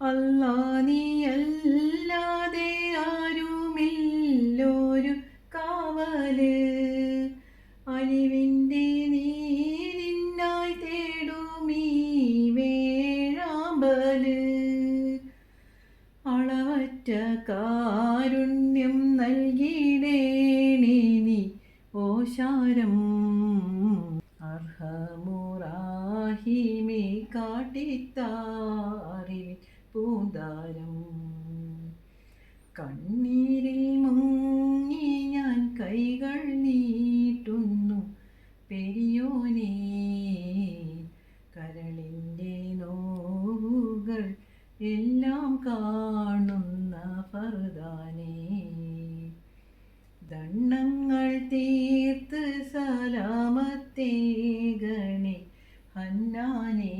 അല്ലാ നീയല്ലാതെ ആരുമില്ലൊരു കാവല്. അലിവിൻ്റെ നീരിനായി തേടുമീ വേഴാമ്പല്. അളവറ്റ കാരുണ്യം നൽകിടേണേ നീ ഓശാരം. അർഹമുറാഹിമേ കാട്ടിത്താറിവിൻ പൂന്താരം. കണ്ണീരിൽ മുങ്ങി ഞാൻ കൈകൾ നീട്ടുന്നു പെരിയോനേ. കരളിൻ്റെ നോവുകൾ എല്ലാം കാണുന്ന ഫർദാനേ. ദണ്ണങ്ങൾ തീർത്ത് സലാമത്തേകണേ ഹന്നാനേ.